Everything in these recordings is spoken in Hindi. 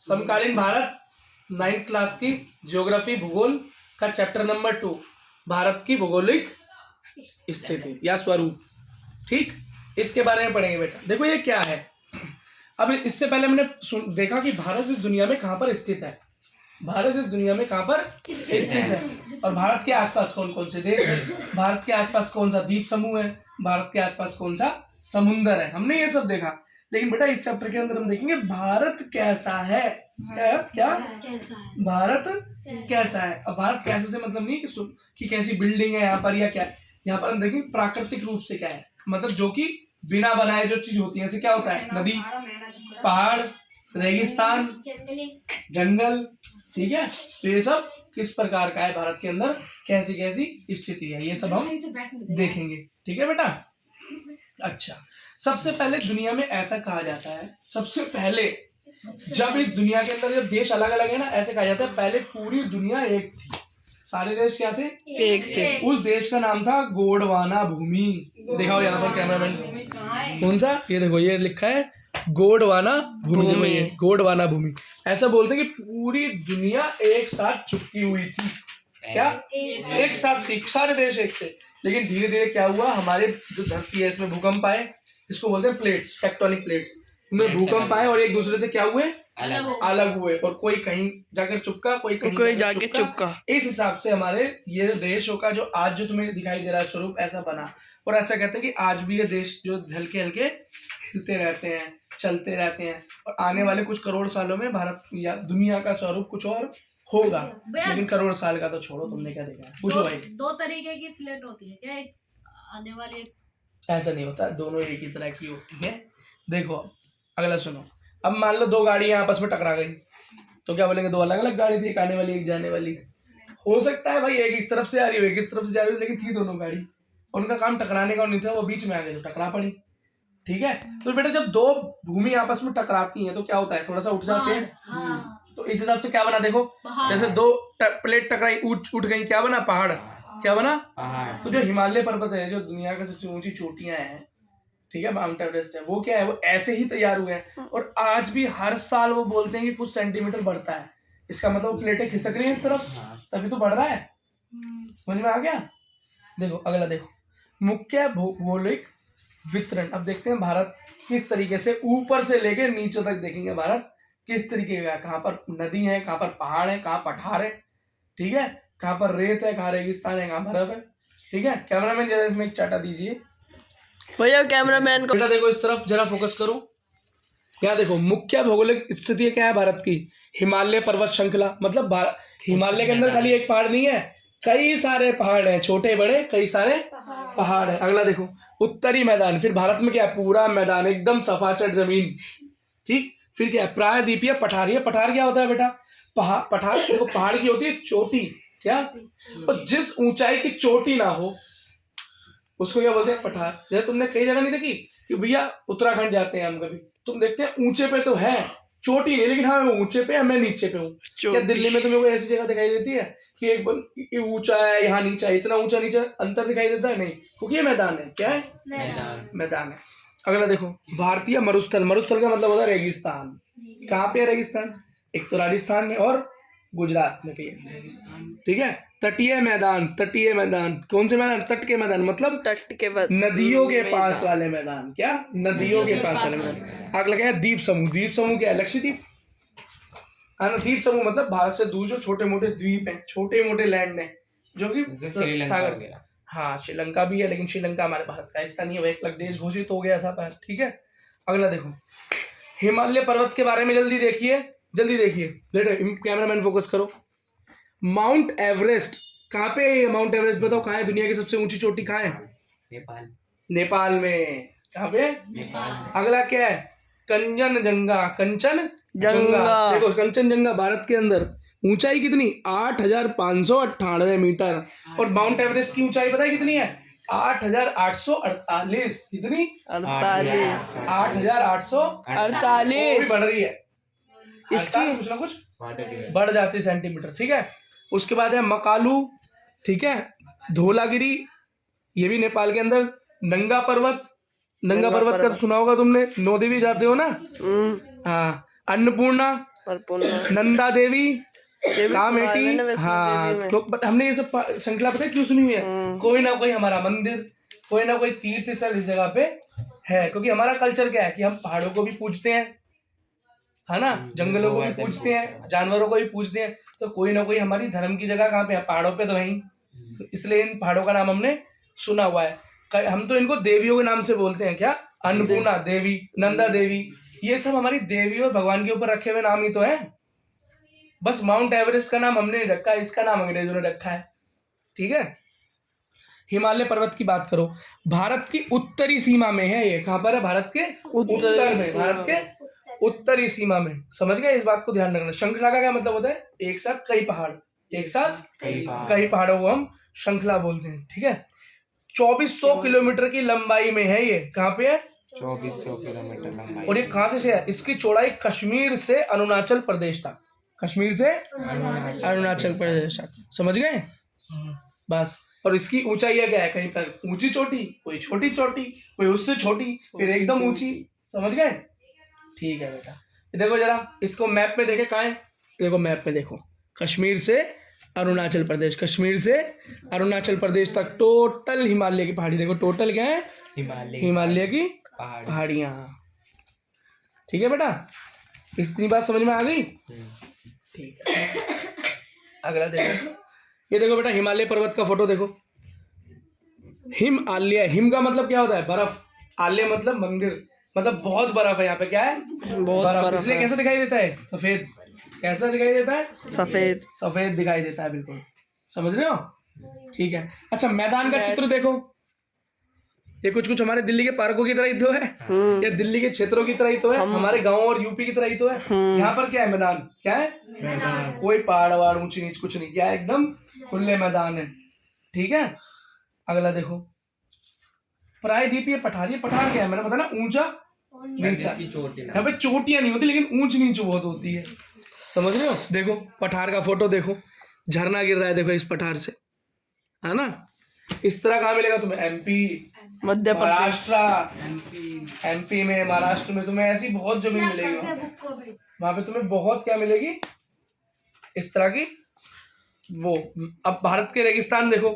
समकालीन भारत 9th क्लास की ज्योग्राफी भूगोल का चैप्टर नंबर 2, भारत की भौगोलिक स्थिति या स्वरूप। ठीक, इसके बारे में पढ़ेंगे बेटा। देखो ये क्या है। अब इससे पहले मैंने देखा कि भारत इस दुनिया में कहां पर स्थित है। भारत इस दुनिया में कहां पर स्थित है और भारत के आसपास कौन कौन से देश है, भारत के आसपास कौन सा द्वीप समूह है, भारत के आसपास कौन सा समुद्र है, हमने ये सब देखा। लेकिन बेटा इस चैप्टर के अंदर हम देखेंगे भारत कैसा है। क्या भारत कैसा है। अब भारत कैसे से मतलब नहीं कि कैसी बिल्डिंग है यहाँ पर या क्या, यहाँ पर हम देखेंगे प्राकृतिक रूप से क्या है, मतलब जो कि बिना बनाए जो चीज होती है। जैसे क्या होता है, नदी, पहाड़, रेगिस्तान, जंगल। ठीक है, तो ये सब किस प्रकार का है भारत के अंदर, कैसी कैसी स्थिति है, ये सब हम देखेंगे। ठीक है बेटा। अच्छा, सबसे पहले दुनिया में ऐसा कहा जाता है, सबसे पहले जब इस दुनिया के अंदर जब देश अलग अलग है ना, ऐसे कहा जाता है पहले पूरी दुनिया एक थी। सारे देश क्या थे, एक थे। उस देश का नाम था गोंडवाना भूमि। दिखाओ यहाँ पर कैमरामैन, कौन सा, ये देखो ये लिखा है गोंडवाना भूमि। गोंडवाना भूमि ऐसा बोलते हैं कि पूरी दुनिया एक साथ चिपकी हुई थी। क्या एक साथ थी, सारे देश एक थे। लेकिन धीरे धीरे क्या हुआ, हमारे जो धरती है इसमें भूकंप आए, इसको बोलते हैं प्लेट्स, टेक्टोनिक प्लेट्स में भूकंप आए और एक दूसरे से क्या हुए, अलग हुए। और कोई कहीं जाकर चुपका, कोई कहीं जाकर चुपका। इस हिसाब से हमारे ये देशों का जो आज जो तुम्हें दिखाई दे रहा है स्वरूप ऐसा बना। और ऐसा कहते हैं कि आज भी ये देश जो हल्के हल्के हिलते रहते हैं, चलते रहते हैं, और आने वाले कुछ करोड़ सालों में भारत या दुनिया का स्वरूप कुछ और होगा। लेकिन करोड़ साल का तो छोड़ो, तुमने क्या देखा है, पूछो भाई। दो तरीके की प्लेट होती है क्या, एक आने वाली, ऐसा नहीं होता, दोनों एक ही तरह की होती है। देखो अगला सुनो, अब मान लो दो गाड़ियां आपस में टकरा गई, तो क्या बोलेंगे, दो अलग अलग गाड़ी थी, एक आने वाली एक जाने वाली। हो सकता है भाई एक इस तरफ से आ रही हो, एक इस तरफ से जा रही हो, लेकिन थी दोनों गाड़ी, और उनका काम टकराने का नहीं था, वो बीच में आ गए तो टकरा पड़ी। ठीक है, तो बेटा जब दो भूमि आपस में टकराती हैं तो क्या होता है, थोड़ा सा उठ जाते हैं। तो इस हिसाब से क्या बना, देखो जैसे दो प्लेट टकराई, उठ गई, क्या बना, पहाड़। क्या बना, तो जो हिमालय पर्वत है, जो दुनिया का सबसे ऊंची चोटियां हैं, ठीक है, माउंट एवरेस्ट है, वो क्या है, वो ऐसे ही तैयार हुए हैं। और आज भी हर साल वो बोलते हैं कि कुछ सेंटीमीटर बढ़ता है। इसका मतलब प्लेटें खिसक रही है इस तरफ, तभी तो बढ़ रहा है। समझ में आ गया। देखो अगला, देखो मुख्य भौगोलिक वितरण। अब देखते हैं भारत किस तरीके से ऊपर से लेकर नीचे तक देखेंगे भारत किस तरीके का है। कहाँ पर नदी है, कहाँ पर पहाड़ है, कहाँ पठार है, ठीक है, कहाँ पर रेत है, कहाँ रेगिस्तान है, कहाँ बर्फ है। ठीक है, कैमरामैन जरा इसमें एक चाटा दीजिए भैया, कैमरामैन को। बेटा देखो इस तरफ जरा फोकस करो। क्या देखो, मुख्य भौगोलिक स्थिति क्या है भारत की, हिमालय पर्वत श्रृंखला। मतलब हिमालय के अंदर खाली एक पहाड़ नहीं है, कई सारे पहाड़ हैं, छोटे बड़े कई सारे पहाड़ हैं। अगला देखो, उत्तरी मैदान। फिर भारत में क्या है, पूरा मैदान एकदम सफाचट जमीन। ठीक, फिर क्या है, प्रायद्वीपीय पठार। पठार क्या होता है बेटा, पठार देखो पहाड़ की होती है चोटी। क्या, और जिस ऊंचाई की चोटी ना हो उसको क्या बोलते हैं, पठार। जैसे तुमने कई जगह नहीं देखी कि भैया उत्तराखंड जाते हैं हम, कभी तुम देखते हैं ऊंचे पे तो है, चोटी नहीं, लेकिन हाँ मैं ऊंचे पे है, मैं नीचे पे हूँ। क्या दिल्ली में तुम्हें कोई ऐसी जगह दिखाई देती है कि एक ऊंचा है, यहाँ नीचा, इतना ऊंचा नीचा अंतर दिखाई देता है? नहीं, क्योंकि ये मैदान है। क्या है, मैदान है। अगला देखो, भारतीय मरुस्थल। मरुस्थल का मतलब होता है रेगिस्तान। कहाँ पे है रेगिस्तान, एक तो राजस्थान में और गुजरात में भी है। ठीक है, तटीय मैदान। तटीय मैदान कौन से मैदान, तट के मैदान, मतलब तट के बाद नदियों के पास वाले मैदान। क्या, नदियों के पास वाले मैदान। अगला क्या है, द्वीप समूह। द्वीप समूह क्या है, लक्षद्वीप है ना। द्वीप समूह मतलब भारत से दूर जो छोटे मोटे द्वीप हैं, छोटे मोटे लैंड हैं, जो कि सागर, हाँ श्रीलंका भी है, लेकिन श्रीलंका हमारे भारत का हिस्सा नहीं है, वो एक अलग देश घोषित हो गया था पर। ठीक है, अगला देखो, हिमालय पर्वत के बारे में जल्दी देखिए। कैमरामैन फोकस करो। माउंट एवरेस्ट कहाँ पे है, माउंट एवरेस्ट बताओ कहाँ है, दुनिया की सबसे ऊंची चोटी कहाँ है, नेपाल में। कहाँ पे, नेपाल। अगला क्या है, कंचनजंगा। कंचनजंगा, देखो कंचनजंगा भारत के अंदर ऊंचाई कितनी, 8,598 मीटर। और माउंट एवरेस्ट की ऊंचाई पता है कितनी है, 8,848। कितनी, 8,848 बढ़ रही है इसकी, कुछ ना कुछ बढ़ जाती है सेंटीमीटर। ठीक है, उसके बाद है मकालू। ठीक है, धौलागिरी, ये भी नेपाल के अंदर। नंगा पर्वत, नंगा पर्वत का सुना होगा तुमने, नौ देवी जाते हो ना। हाँ, अन्नपूर्णा, अन्नपूर्णा नंदा देवी, ये भी सुना है मैंने कामेटी। वैष्णो हाँ, देवी में। हमने ये सब श्रृंखला पता है क्यों सुनी हुई है? हम्म। कोई ना कोई हमारा मंदिर, कोई ना कोई तीर्थ स्थल इस जगह पे है, क्योंकि हमारा कल्चर क्या है कि हम पहाड़ों को भी पूजते हैं, है ना, जंगलों को भी पूजते हैं, जानवरों को भी पूजते हैं, तो कोई ना कोई हमारी धर्म की जगह कहाँ पे है? पहाड़ों पे तो है ही। तो इसलिए इन पहाड़ों का नाम हमने सुना हुआ है। हम तो इनको देवियों के नाम से बोलते हैं, क्या? अन्नपूर्णा देवी, नंदा देवी, ये सब हमारी देवी और भगवान के ऊपर रखे हुए नाम ही तो है। बस माउंट एवरेस्ट का नाम हमने नहीं रखा, इसका नाम अंग्रेजों ने रखा है। ठीक है। हिमालय पर्वत की बात करो, भारत की उत्तरी सीमा में है ये। कहाँ पर है? भारत के उत्तर में, भारत के उत्तरी सीमा में। समझ गए? इस बात को ध्यान रखना। श्रृंखला का क्या मतलब होता है? एक साथ कई पहाड़, एक साथ कई पहाड़ों को हम श्रृंखला बोलते हैं। ठीक है। 2400 किलोमीटर की लंबाई में है ये। कहाँ पे है? 2400 किलोमीटर लंबाई। और ये कहाँ से है? इसकी चौड़ाई कश्मीर से अरुणाचल प्रदेश तक, कश्मीर से अरुणाचल प्रदेश तक। समझ गए? बस। और इसकी ऊंचाई क्या है? कहीं पर ऊंची चोटी, कोई छोटी चोटी, कोई उससे छोटी, फिर एकदम ऊंची। समझ गए? ठीक है बेटा। देखो जरा इसको मैप में देखे, कहाँ है? देखो मैप में देखो, कश्मीर से अरुणाचल प्रदेश, कश्मीर से अरुणाचल प्रदेश तक टोटल हिमालय की पहाड़ी। देखो टोटल क्या है? हिमालय की पहाड़ियाँ। ठीक है बेटा, इतनी बात समझ में आ गई? ठीक है। अगला देखो, ये देखो बेटा हिमालय पर्वत का फोटो देखो। हिमालय, हिम का मतलब क्या होता है? बर्फ। आलय मतलब मंदिर, मतलब बहुत बर्फ है यहाँ पे। क्या है? बहुत बर्फ इसलिए है। कैसा दिखाई देता है? सफेद। कैसा दिखाई देता है? सफेद। सफेद दिखाई देता है, बिल्कुल। समझ रहे हो? ठीक है। अच्छा, मैदान का चित्र देखो। ये कुछ कुछ हमारे दिल्ली के पार्कों की तरह ही तो है, या दिल्ली के क्षेत्रों की तरह ही तो है, हमारे गांव और यूपी की तरह ही तो है। यहाँ पर क्या है? मैदान। क्या है? मैदान। कोई पहाड़ वहाड़ ऊंची नीच कुछ नहीं, क्या है? एकदम खुले मैदान है। ठीक है। अगला देखो, प्रायद्वीप। ये पठार, ये पठार क्या है? मैंने बताया ना, ऊंचा नीचा। यहाँ पे चोटियां नहीं होती, लेकिन ऊंच नीच बहुत होती है। समझ रहे हो? देखो पठार का फोटो देखो, झरना गिर रहा है देखो इस पठार से, है ना। इस तरह कहाँ मिलेगा तुम्हें? एमपी, मध्य प्रदेश, महाराष्ट्र। एमपी में, महाराष्ट्र में तुम्हें ऐसी बहुत जमीन मिलेगी, वहां पे तुम्हें बहुत क्या मिलेगी इस तरह की। वो अब भारत के रेगिस्तान देखो,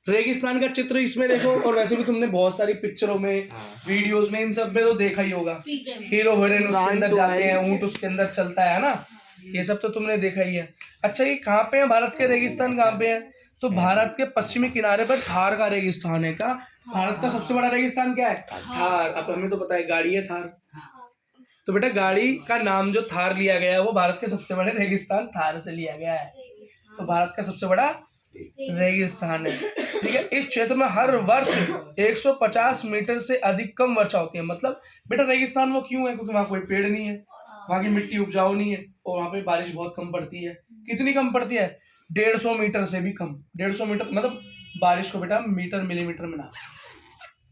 रेगिस्तान का चित्र इसमें देखो। और वैसे भी तुमने बहुत सारी पिक्चरों में, वीडियोस में, इन सब में तो देखा ही होगा। हीरो हीरोइन उसके अंदर जाते हैं, ऊंट उसके अंदर चलता है ना, ये सब तो तुमने देखा ही है। अच्छा, ये कहाँ पे है? भारत के रेगिस्तान कहाँ पे है? तो भारत के पश्चिमी किनारे पर थार का रेगिस्तान है। का भारत का सबसे बड़ा रेगिस्तान क्या है? थार। अब हमें तो पता है गाड़ी है थार, तो बेटा गाड़ी का नाम जो थार लिया गया है वो भारत के सबसे बड़े रेगिस्तान थार से लिया गया है। तो भारत का सबसे बड़ा रेगिस्तान है। ठीक है। इस क्षेत्र में हर वर्ष 150 मीटर से अधिक कम वर्षा होती है। मतलब बेटा रेगिस्तान वो क्यों है? क्योंकि वहाँ कोई पेड़ नहीं है, वहाँ की मिट्टी उपजाऊ नहीं है, और वहाँ पे बारिश बहुत कम पड़ती है। कितनी कम पड़ती है? 150 मीटर से भी कम। 150 मीटर मतलब बारिश को बेटा मीटर मिलीमीटर में नापते हैं,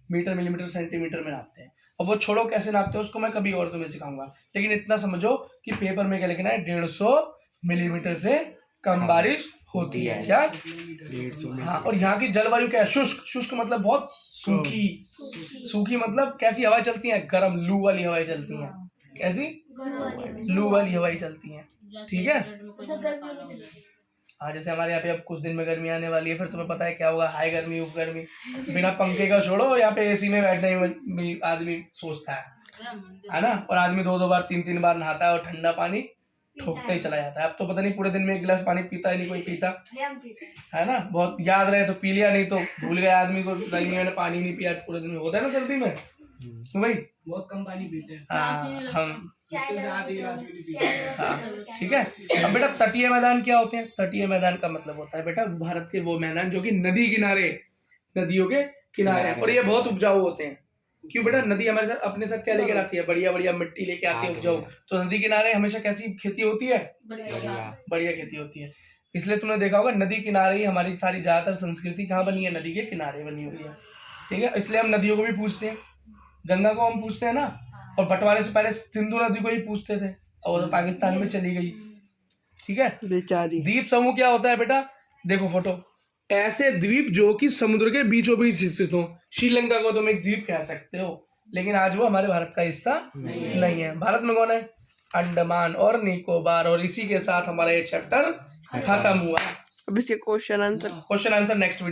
मीटर मिलीमीटर सेंटीमीटर में नापते हैं। और वो छोड़ो कैसे नापते हैं उसको मैं कभी और तुम्हें सिखाऊंगा, लेकिन इतना समझो कि पेपर में क्या लिखना है? 150 मिलीमीटर से कम बारिश होती है। क्या? 150। हाँ। और यहाँ की जलवायु क्या है? शुष्क। शुष्क मतलब बहुत सूखी। सूखी मतलब कैसी हवाएं चलती हैं? गर्म, लू वाली हवाएं चलती हैं। कैसी? लू वाली हवाएं चलती हैं। ठीक है। हाँ, जैसे हमारे यहाँ पे अब कुछ दिन में गर्मी आने वाली है, फिर तुम्हें पता है क्या होगा? हाई गर्मी, उप गर्मी। बिना पंखे का छोड़ो, यहाँ पे एसी में बैठने में भी आदमी सोचता है ना। और आदमी 2-2 बार 3-3 बार नहाता है और ठंडा पानी ठोकता ही चला जाता है। अब तो पता नहीं पूरे दिन में 1 गिलास पानी पीता ही नहीं कोई पीता है ना। बहुत याद रहे तो पी लिया, नहीं तो भूल गया आदमी को, नहीं मैंने पानी नहीं पिया पूरे दिन में। होता है ना सर्दी में, तो भाई बहुत कम पानी पीते हैं। हाँ हम उससे ज्यादा गिलास भी नहीं पीते। हाँ। ठीक है। अब बेटा तटीय मैदान क्या होते हैं? तटीय मैदान का मतलब होता है बेटा भारत के वो मैदान जो कि नदी किनारे, नदियों के किनारे, और ये बहुत उपजाऊ होते हैं। क्यों बेटा? नदी हमारे साथ अपने साथ क्या लेकर आती है? बढ़िया बढ़िया मिट्टी लेके आती है, उपजाऊ। तो नदी किनारे हमेशा कैसी खेती होती है? बढ़िया खेती होती है। इसलिए तुमने देखा होगा नदी किनारे ही हमारी सारी ज्यादातर संस्कृति कहाँ बनी है? नदी के किनारे बनी हुई है। ठीक है। इसलिए हम नदियों को भी पूछते हैं, गंगा को हम पूछते हैं ना, और बंटवारे से पहले सिंधु नदी को ही पूछते थे, और वो तो पाकिस्तान में चली गई। ठीक है। बेचारी। द्वीप समूह क्या होता है बेटा? देखो फोटो, ऐसे द्वीप जो कि समुद्र के बीचों बीच स्थित हो। श्रीलंका को तुम एक द्वीप कह सकते हो, लेकिन आज वो हमारे भारत का हिस्सा नहीं है। भारत में कौन है? अंडमान और निकोबार। और इसी के साथ हमारा ये चैप्टर खत्म हुआ। अब इसके question answer question answer next video